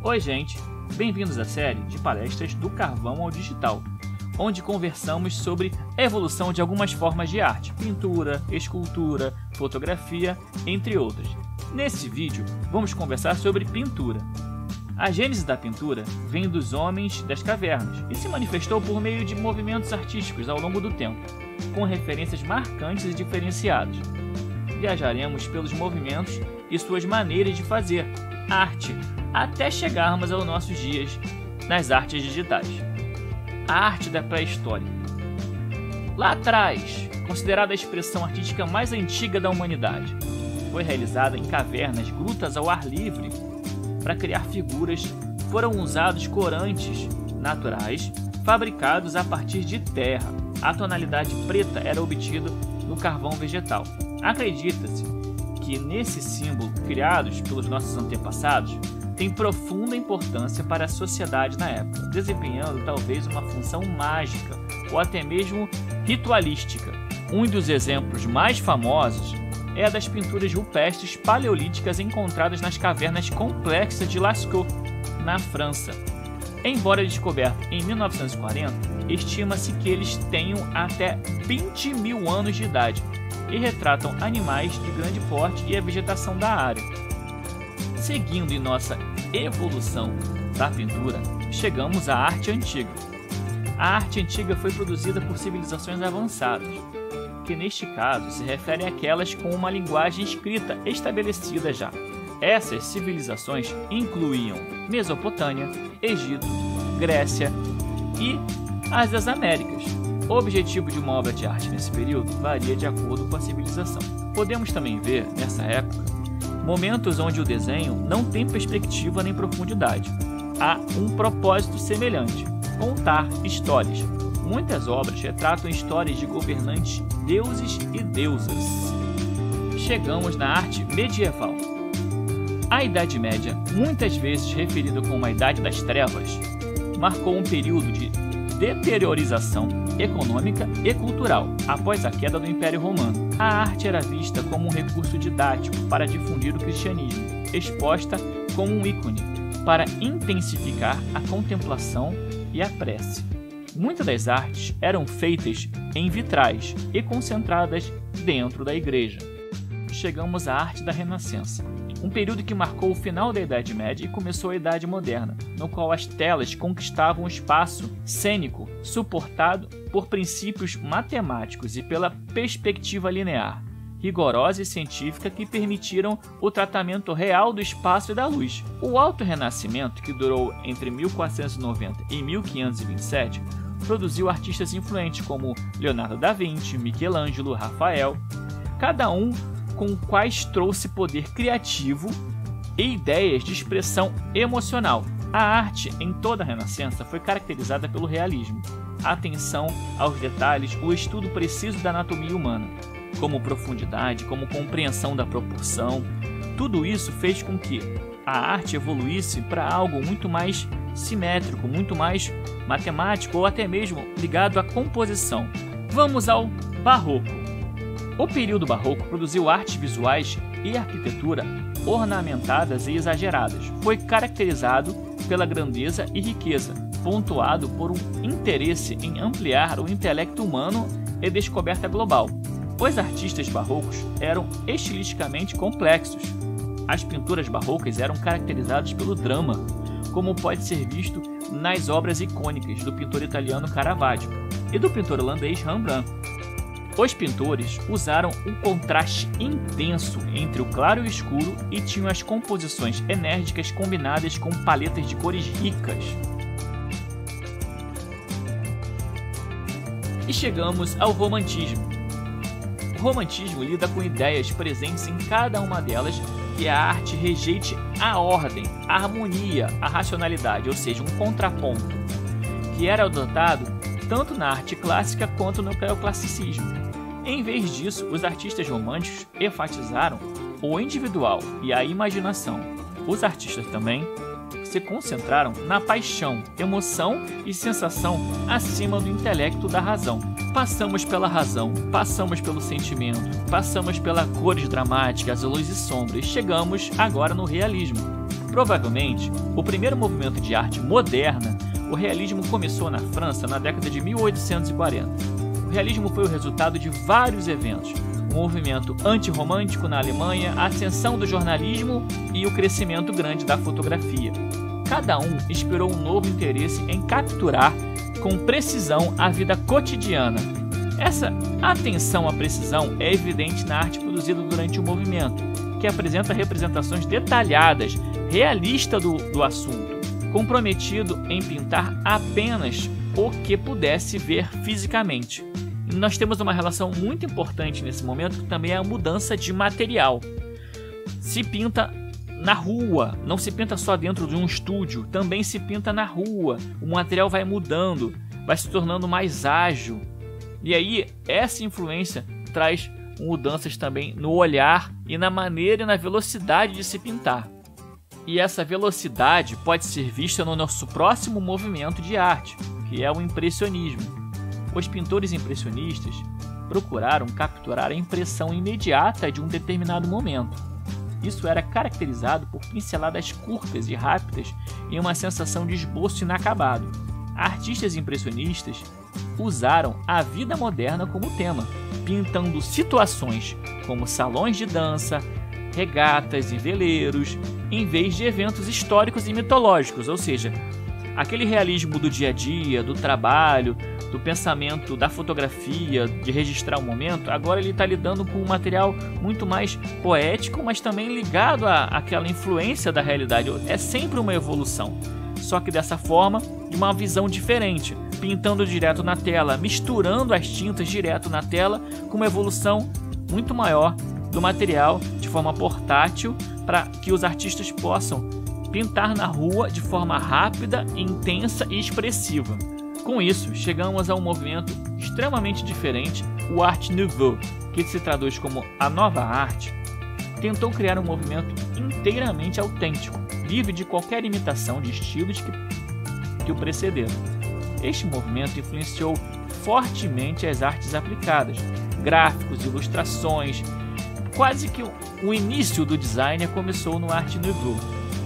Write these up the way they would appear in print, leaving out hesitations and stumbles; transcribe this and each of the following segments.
Oi gente, bem-vindos à série de palestras do carvão ao digital, onde conversamos sobre a evolução de algumas formas de arte, pintura, escultura, fotografia, entre outras. Nesse vídeo, vamos conversar sobre pintura. A gênese da pintura vem dos homens das cavernas e se manifestou por meio de movimentos artísticos ao longo do tempo, com referências marcantes e diferenciadas. Viajaremos pelos movimentos e suas maneiras de fazer arte, até chegarmos aos nossos dias nas artes digitais. A arte da pré-história. Lá atrás, considerada a expressão artística mais antiga da humanidade, foi realizada em cavernas, grutas ao ar livre. Para criar figuras, foram usados corantes naturais, fabricados a partir de terra. A tonalidade preta era obtida no carvão vegetal. Acredita-se que nesses símbolos criados pelos nossos antepassados tem profunda importância para a sociedade na época, desempenhando talvez uma função mágica ou até mesmo ritualística. Um dos exemplos mais famosos é a das pinturas rupestres paleolíticas encontradas nas cavernas complexas de Lascaux, na França. Embora descoberto em 1940, estima-se que eles tenham até 20 mil anos de idade e retratam animais de grande porte e a vegetação da área. Seguindo em nossa evolução da pintura, chegamos à arte antiga. A arte antiga foi produzida por civilizações avançadas, que neste caso se referem àquelas com uma linguagem escrita estabelecida já. Essas civilizações incluíam Mesopotâmia, Egito, Grécia e as das Américas. O objetivo de uma obra de arte nesse período varia de acordo com a civilização. Podemos também ver, nessa época, momentos onde o desenho não tem perspectiva nem profundidade. Há um propósito semelhante: contar histórias. Muitas obras retratam histórias de governantes, deuses e deusas. Chegamos na arte medieval. A Idade Média, muitas vezes referida como a Idade das Trevas, marcou um período de deteriorização econômica e cultural após a queda do Império Romano. A arte era vista como um recurso didático para difundir o cristianismo, exposta como um ícone para intensificar a contemplação e a prece. Muitas das artes eram feitas em vitrais e concentradas dentro da igreja. Chegamos à arte da Renascença, um período que marcou o final da Idade Média e começou a Idade Moderna, no qual as telas conquistavam um espaço cênico suportado por princípios matemáticos e pela perspectiva linear, rigorosa e científica que permitiram o tratamento real do espaço e da luz. O Alto Renascimento, que durou entre 1490 e 1527, produziu artistas influentes como Leonardo da Vinci, Michelangelo, Rafael, cada um com quais trouxe poder criativo e ideias de expressão emocional. A arte em toda a Renascença foi caracterizada pelo realismo, a atenção aos detalhes, o estudo preciso da anatomia humana, como profundidade, como compreensão da proporção. Tudo isso fez com que a arte evoluísse para algo muito mais simétrico, muito mais matemático ou até mesmo ligado à composição. Vamos ao Barroco. O período barroco produziu artes visuais e arquitetura ornamentadas e exageradas. Foi caracterizado pela grandeza e riqueza, pontuado por um interesse em ampliar o intelecto humano e descoberta global. Os artistas barrocos eram estilisticamente complexos. As pinturas barrocas eram caracterizadas pelo drama, como pode ser visto nas obras icônicas do pintor italiano Caravaggio e do pintor holandês Rembrandt. Os pintores usaram um contraste intenso entre o claro e o escuro e tinham as composições enérgicas combinadas com paletas de cores ricas. E chegamos ao romantismo. O romantismo lida com ideias presentes em cada uma delas que a arte rejeite a ordem, a harmonia, a racionalidade, ou seja, um contraponto, que era adotado tanto na arte clássica quanto no neoclassicismo. Em vez disso, os artistas românticos enfatizaram o individual e a imaginação. Os artistas também se concentraram na paixão, emoção e sensação acima do intelecto da razão. Passamos pela razão, passamos pelo sentimento, passamos pelas cores dramáticas, luz e sombras e chegamos agora no realismo. Provavelmente, o primeiro movimento de arte moderna, o realismo, começou na França na década de 1840. O realismo foi o resultado de vários eventos: o movimento antirromântico na Alemanha, a ascensão do jornalismo e o crescimento grande da fotografia. Cada um inspirou um novo interesse em capturar com precisão a vida cotidiana. Essa atenção à precisão é evidente na arte produzida durante o movimento, que apresenta representações detalhadas, realistas do assunto, comprometido em pintar apenas o que pudesse ver fisicamente. E nós temos uma relação muito importante nesse momento, que também é a mudança de material. Se pinta na rua, não se pinta só dentro de um estúdio, também se pinta na rua. O material vai mudando, vai se tornando mais ágil. E aí, essa influência traz mudanças também no olhar e na maneira e na velocidade de se pintar. E essa velocidade pode ser vista no nosso próximo movimento de arte, que é o impressionismo. Os pintores impressionistas procuraram capturar a impressão imediata de um determinado momento. Isso era caracterizado por pinceladas curtas e rápidas e uma sensação de esboço inacabado. Artistas impressionistas usaram a vida moderna como tema, pintando situações como salões de dança, regatas e veleiros, em vez de eventos históricos e mitológicos, ou seja, aquele realismo do dia a dia, do trabalho, do pensamento, da fotografia, de registrar o momento. Agora ele está lidando com um material muito mais poético, mas também ligado àquela influência da realidade. É sempre uma evolução, só que dessa forma, de uma visão diferente, pintando direto na tela, misturando as tintas direto na tela, com uma evolução muito maior do material de forma portátil, para que os artistas possam pintar na rua de forma rápida, intensa e expressiva. Com isso, chegamos a um movimento extremamente diferente, o Art Nouveau, que se traduz como a nova arte. Tentou criar um movimento inteiramente autêntico, livre de qualquer imitação de estilos que o precederam. Este movimento influenciou fortemente as artes aplicadas, gráficos, ilustrações. Quase que o início do design começou no Art Nouveau.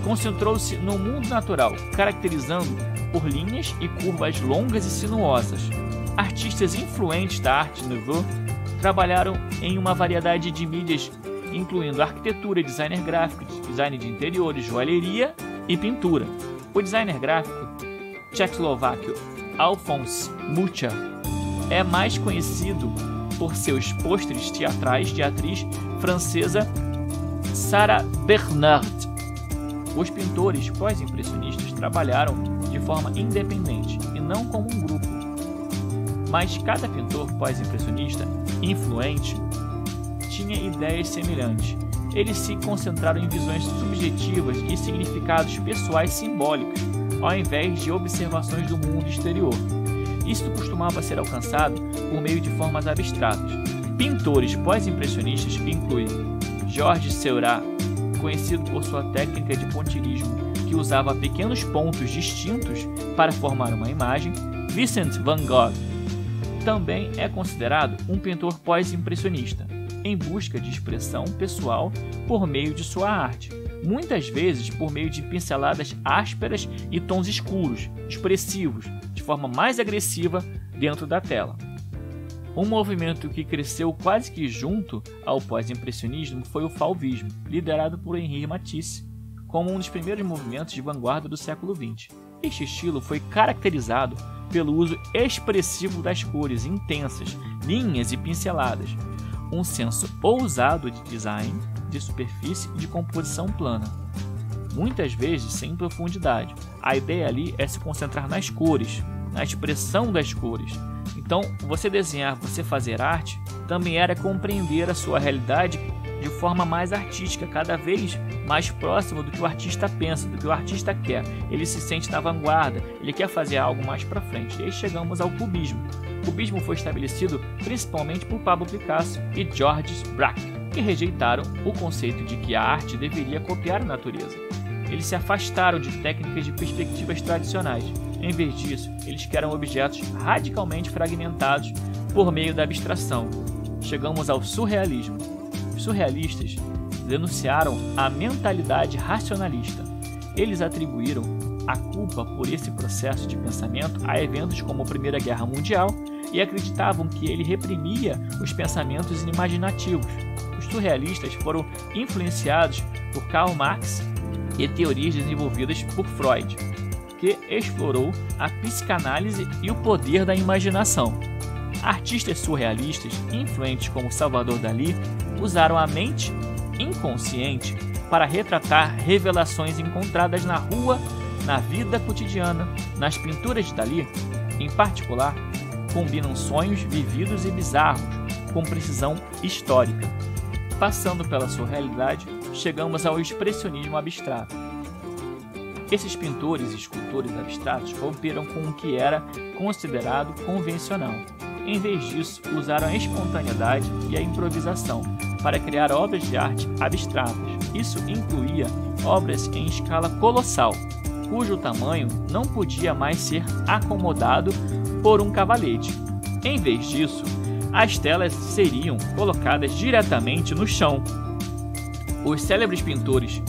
Concentrou-se no mundo natural, caracterizando por linhas e curvas longas e sinuosas. Artistas influentes da Art Nouveau trabalharam em uma variedade de mídias, incluindo arquitetura, designer gráfico, design de interiores, joalheria e pintura. O designer gráfico tchecoslovaco Alphonse Mucha é mais conhecido por seus pôsteres teatrais de atriz francesa Sarah Bernhardt. Os pintores pós-impressionistas trabalharam de forma independente e não como um grupo. Mas cada pintor pós-impressionista influente tinha ideias semelhantes. Eles se concentraram em visões subjetivas e significados pessoais simbólicos, ao invés de observações do mundo exterior. Isso costumava ser alcançado por meio de formas abstratas. Pintores pós-impressionistas incluem Georges Seurat, conhecido por sua técnica de pontilhismo, que usava pequenos pontos distintos para formar uma imagem. Vincent van Gogh também é considerado um pintor pós-impressionista, em busca de expressão pessoal por meio de sua arte, muitas vezes por meio de pinceladas ásperas e tons escuros, expressivos, de forma mais agressiva dentro da tela. Um movimento que cresceu quase que junto ao pós-impressionismo foi o fauvismo, liderado por Henri Matisse, como um dos primeiros movimentos de vanguarda do século XX. Este estilo foi caracterizado pelo uso expressivo das cores intensas, linhas e pinceladas, um senso ousado de design, de superfície e de composição plana, muitas vezes sem profundidade. A ideia ali é se concentrar nas cores, na expressão das cores. Então, você desenhar, você fazer arte, também era compreender a sua realidade de forma mais artística, cada vez mais próximo do que o artista pensa, do que o artista quer. Ele se sente na vanguarda, ele quer fazer algo mais para frente. E aí chegamos ao cubismo. O cubismo foi estabelecido principalmente por Pablo Picasso e Georges Braque, que rejeitaram o conceito de que a arte deveria copiar a natureza. Eles se afastaram de técnicas de perspectivas tradicionais. Em vez disso, eles criaram objetos radicalmente fragmentados por meio da abstração. Chegamos ao surrealismo. Os surrealistas denunciaram a mentalidade racionalista. Eles atribuíram a culpa por esse processo de pensamento a eventos como a Primeira Guerra Mundial e acreditavam que ele reprimia os pensamentos imaginativos. Os surrealistas foram influenciados por Karl Marx e teorias desenvolvidas por Freud, que explorou a psicanálise e o poder da imaginação. Artistas surrealistas influentes como Salvador Dalí usaram a mente inconsciente para retratar revelações encontradas na rua, na vida cotidiana. Nas pinturas de Dalí, em particular, combinam sonhos vividos e bizarros com precisão histórica. Passando pela surrealidade, chegamos ao expressionismo abstrato. Esses pintores e escultores abstratos romperam com o que era considerado convencional. Em vez disso, usaram a espontaneidade e a improvisação para criar obras de arte abstratas. Isso incluía obras em escala colossal, cujo tamanho não podia mais ser acomodado por um cavalete. Em vez disso, as telas seriam colocadas diretamente no chão. Os célebres pintores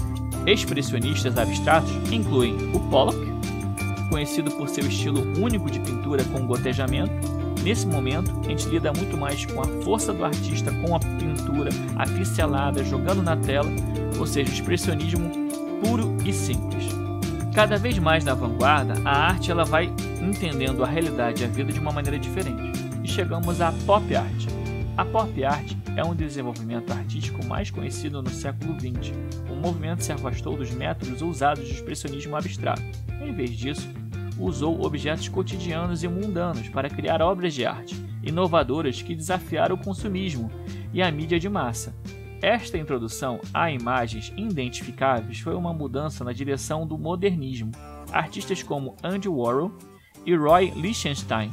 expressionistas abstratos incluem o Pollock, conhecido por seu estilo único de pintura com gotejamento. Nesse momento, a gente lida muito mais com a força do artista, com a pintura aficelada, jogando na tela, ou seja, o expressionismo puro e simples. Cada vez mais na vanguarda, a arte ela vai entendendo a realidade e a vida de uma maneira diferente. E chegamos à pop art. A pop art é um desenvolvimento artístico mais conhecido no século XX. O movimento se afastou dos métodos usados de expressionismo abstrato. Em vez disso, usou objetos cotidianos e mundanos para criar obras de arte inovadoras que desafiaram o consumismo e a mídia de massa. Esta introdução a imagens identificáveis foi uma mudança na direção do modernismo. Artistas como Andy Warhol e Roy Lichtenstein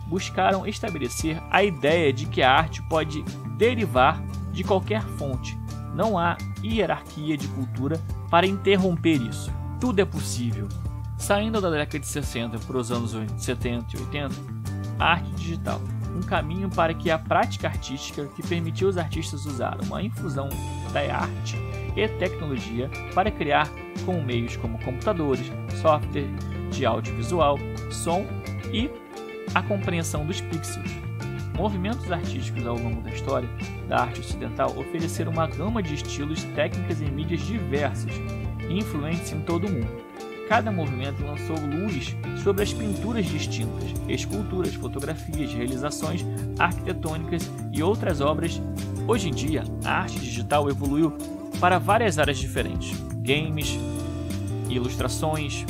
buscaram estabelecer a ideia de que a arte pode derivar de qualquer fonte. Não há hierarquia de cultura para interromper isso. Tudo é possível. Saindo da década de 60 para os anos 70 e 80, a arte digital, um caminho para que a prática artística que permitiu os artistas usar uma infusão da arte e tecnologia para criar com meios como computadores, software de audiovisual, som e a compreensão dos pixels. Movimentos artísticos ao longo da história da arte ocidental ofereceram uma gama de estilos, técnicas e mídias diversas e influentes em todo o mundo. Cada movimento lançou luz sobre as pinturas distintas, esculturas, fotografias, realizações arquitetônicas e outras obras. Hoje em dia, a arte digital evoluiu para várias áreas diferentes: games, ilustrações,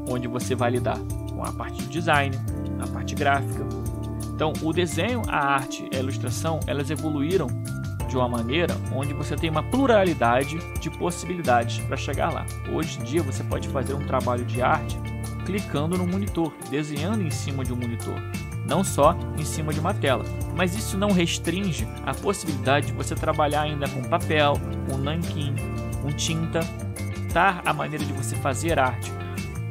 onde você vai lidar com a parte de design, a parte gráfica. Então, o desenho, a arte e a ilustração, elas evoluíram de uma maneira onde você tem uma pluralidade de possibilidades para chegar lá. Hoje em dia você pode fazer um trabalho de arte clicando no monitor, desenhando em cima de um monitor, não só em cima de uma tela. Mas isso não restringe a possibilidade de você trabalhar ainda com papel, com nanquim, com tinta, tá? A maneira de você fazer arte.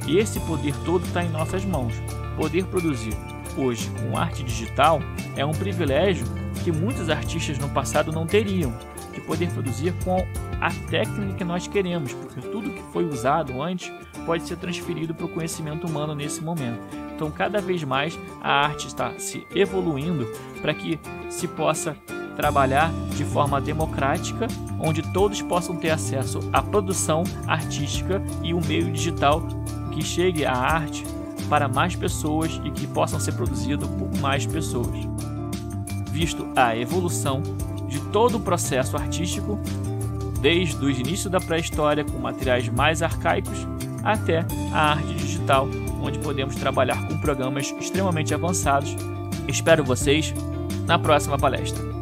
E esse poder todo está em nossas mãos. Poder produzir hoje com arte digital é um privilégio que muitos artistas no passado não teriam, de poder produzir com a técnica que nós queremos, porque tudo que foi usado antes pode ser transferido para o conhecimento humano nesse momento. Então, cada vez mais a arte está se evoluindo para que se possa trabalhar de forma democrática, onde todos possam ter acesso à produção artística e o meio digital que chegue a arte para mais pessoas e que possam ser produzido por mais pessoas. Visto a evolução de todo o processo artístico, desde o início da pré-história com materiais mais arcaicos até a arte digital, onde podemos trabalhar com programas extremamente avançados. Espero vocês na próxima palestra.